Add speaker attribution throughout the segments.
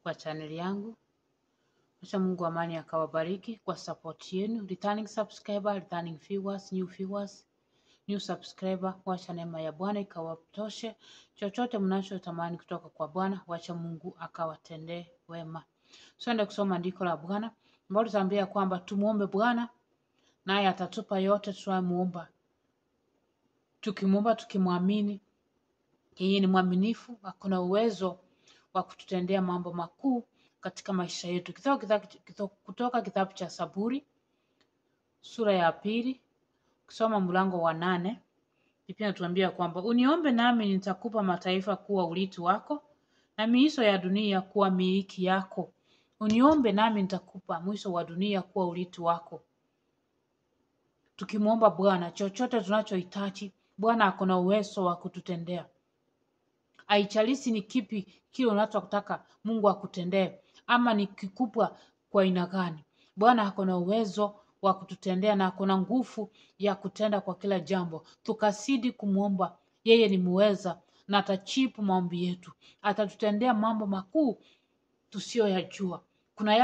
Speaker 1: kwa channel yangu. Acha Mungu amani akawabariki kwa support yenu. Returning subscriber, returning viewers, new subscriber, wacha neema ya Bwana ikawatoshe. Chochote mnachotamani kutoka kwa Bwana, wacha Mungu akawatendee wema. Tuende kusoma andiko la Bwana ambalo tutaambia kwamba tumuombe Bwana naye atatupa yote tunayomuomba. Tukimuomba tukimwamini, yeye ni mwaminifu, akona uwezo wa kututendea mambo makuu katika maisha yetu. Kutoka kitabu cha Zaburi sura ya 2 kusoma mlango wa 8, Biblia inatuambia kwamba uniombe nami nitakupa mataifa kuwa urithi wako na miisho ya dunia kuwa miliki yako. Uniombe nami nitakupa mwisho wa dunia kuwa urithi wako. Tukimuomba Bwana chochote tunachohitaji, Bwana akona uwezo wa kututendea. Haijalishi ni kipi kile unachotaka Mungu akutendee ama ni kikubwa kwa aina gani. Bwana akona uwezo wa kututendea na akona nguvu ya kutenda kwa kila jambo. Tukazidi kumuomba, yeye ni muweza na atajibu maombi yetu. Atatutendea mambo makuu tusiyoyajua. Kuna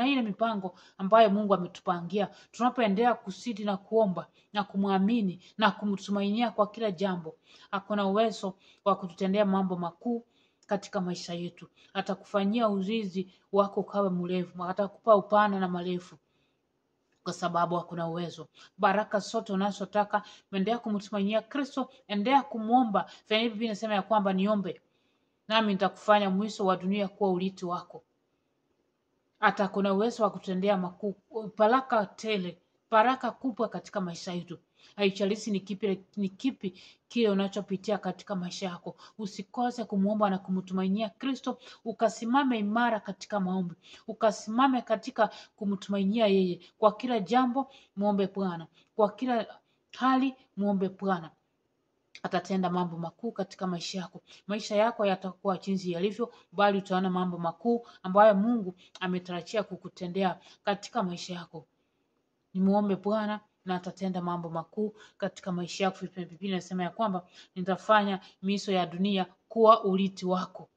Speaker 1: ile mipango ambayo Mungu ametupangia. Tunapoendelea kusidi na kuomba na kumwamini na kumtumainia kwa kila jambo, akona uwezo wa kututendea mambo makuu katika maisha yetu. Atakufanyia uzizi wako ukawe mrefu, atakupa upana na marefu kwa sababu hakuna uwezo. Baraka zote unazotaka, endelea kumtumainia Kristo, endelea kumuomba. Biblia inasema ya kwamba niombe nami nitakufanya mwisho wa dunia kuwa urithi wako. Atakuna uwezo wa kutendea makuu, baraka tele, baraka kubwa katika maisha yetu. Haijalishi ni kipi kile unachopitia katika maisha yako. Usikose kumuomba na kumtumainia Kristo, ukasimame imara katika maombi. Ukasimame katika kumtumainia yeye. Kwa kila jambo muombe Bwana. Kwa kila hali muombe Bwana. Atatenda mambo makuu katika maisha yako. Maisha yako yatakuwa jinsi yalivyo, bali utaona mambo makuu ambayo Mungu ametarajia kukutendea katika maisha yako. Nimuombe Bwana na atatenda mambo makuu katika maisha yako. Biblia inasema ya kwamba nitafanya miisho ya dunia kuwa urithi wako.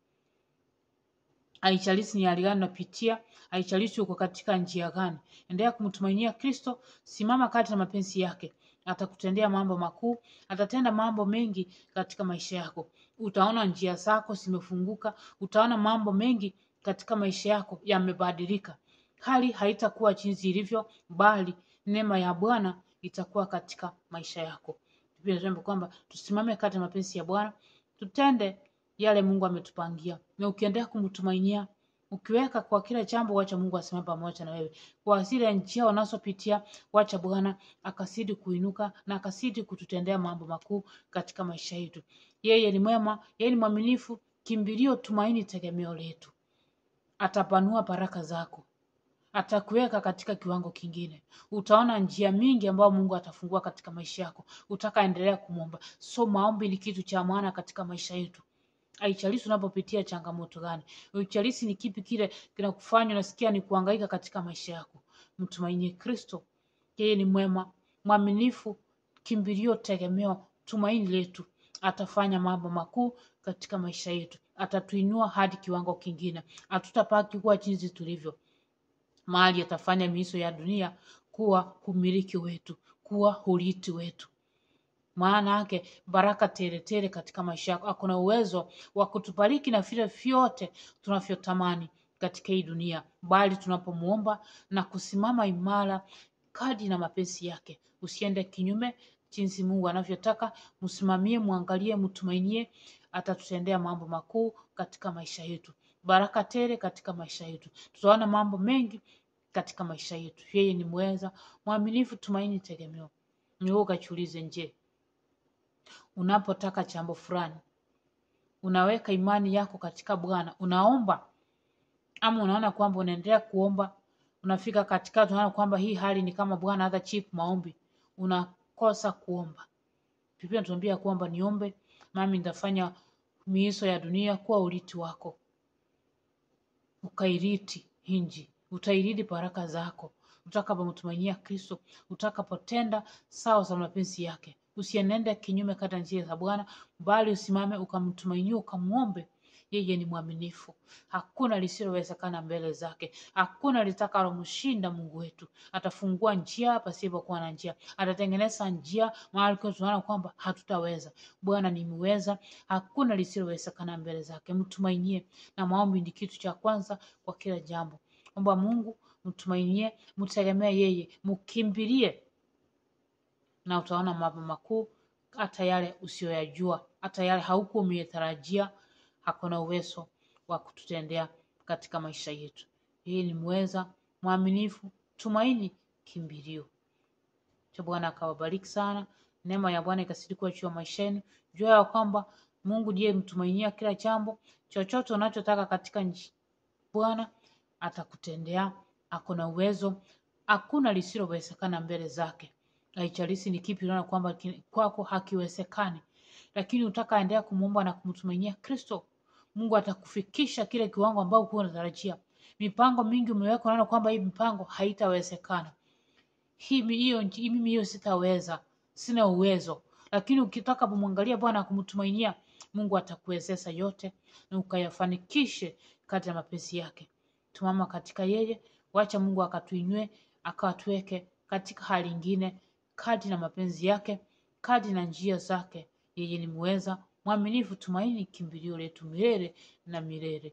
Speaker 1: Haijalishi ni hali gani unapitia, haijalishi uko katika njia gani, endelea kumtumainia Kristo, simama kati na mapenzi yake. Atakutendea mambo makuu, atatenda mambo mengi katika maisha yako. Utaona njia zako zimefunguka, utaona mambo mengi katika maisha yako yamebadilika. Hali haitakuwa jinsi ilivyo, bali neema ya Bwana itakuwa katika maisha yako. Biblia inasema kwamba tusimame kati na mapenzi ya Bwana, tutende yale Mungu ametupangia. Na ukiendelea kumtumainia, ukiweka kwa kila jambo, wacha Mungu asimame pamoja na wewe. Kwa zile njia unazopitia, wacha Bwana akazidi kuinuka na akazidi kututendea mambo makuu katika maisha yetu. Yeye ni mwema, yeye ni mwaminifu, kimbilio, tumaini, tegemeo letu. Atapanua baraka zako. Atakuweka katika kiwango kingine. Utaona njia mingi ambayo Mungu atafungua katika maisha yako. Utakaendelea kumuomba. So maombi ni kitu cha maana katika maisha yetu. Haijalishi unapopitia changamoto gani. Haijalishi ni kipi kile kinakufanya unasikia ni kuhangaika katika maisha yako. Mtumainie Kristo. Yeye ni mwema, mwaminifu, kimbilio, tegemeo, tumaini letu. Atafanya mambo makuu katika maisha yetu. Atatuinua hadi kiwango kingine. Hatutapaki kuwa jinsi tulivyo. Mahali atafanya miisho ya dunia kuwa umiliki wetu, kuwa urithi wetu. Maana yake baraka tele katika maisha yako. Hakuna uwezo wa kutubariki na vile vyote tunavyotamani katika hii dunia, bali tunapomuomba na kusimama imara kadri na mapenzi yake. Usiende kinyume jinsi Mungu anavyotaka. Msimamie, muangalie, mtumainie. Atatutendea mambo makuu katika maisha yetu. Baraka tele katika maisha yetu. Tutaona mambo mengi katika maisha yetu. Yeye ni mweza, mwaminifu, tumaini, tegemeo. Wewe ukajiulize, nje unapotaka jambo fulani, unaweka imani yako katika Bwana, unaomba, ama unaona kwamba unaendelea kuomba, unafika katikati unaona kwamba hii hali ni kama Bwana hata chip maombi, unakosa kuomba. Biblia inatuambia kwamba niombe nami nitafanya miisho ya dunia kuwa urithi wako. Ukairithi hinji, utairithi baraka zako utakapomtumainia Kristo, utakapotenda sawa za mapenzi yake. Usienende kinyume kata njia za Bwana, bali usimame ukamtumainie, ukamuombe Yeye ni mwaminifu. Hakuna lisilowezekana mbele zake. Hakuna litakalomshinda Mungu wetu. Atafungua njia pasipokuwa na njia. Atatengeneza njia mahali tunaona kwamba hatutaweza. Bwana ni muweza. Hakuna lisilowezekana mbele zake. Mtumainie, na maombi ni kitu cha kwanza kwa kila jambo. Omba Mungu, mtumainie, mtegemee yeye, mkimbilie, na utaona mambo makuu, hata yale usiyoyajua, hata yale haukuwa umeyatarajia. Hakuna uwezo wa kututendea katika maisha yetu. Yeye ni muweza, mwaminifu, tumaini, kimbilio. Bwana akawabariki sana. Neema ya Bwana ikazidi kuwa juu ya maisha yenu. Jua ya kwamba Mungu ndiye mtumainia kila jambo. Chochote unachotaka katika Bwana atakutendea. Hakuna uwezo, hakuna lisilowezekana mbele zake. Haijalishi ni kipi unaona kwamba kwako hakiwezekani, lakini utaka endelea kumuomba na kumtumainia Kristo, Mungu atakufikisha kile kiwango ambao uko unatarajia. Mipango mingi umeweka, unaona kwamba hii mipango haitawezekana. Mimi sitaweza, sina uwezo. Lakini ukitaka kumwangalia Bwana kumtumainia, Mungu atakuwezesha yote na ukayafanikishe kadri ya mapenzi yake. Tumama katika yeye, wacha Mungu akatuinue, akatuweke katika hali nyingine kadri na mapenzi yake, kadri na njia zake. Yeye ni muweza, mwaminifu, tumaini, kimbilio letu milele na milele.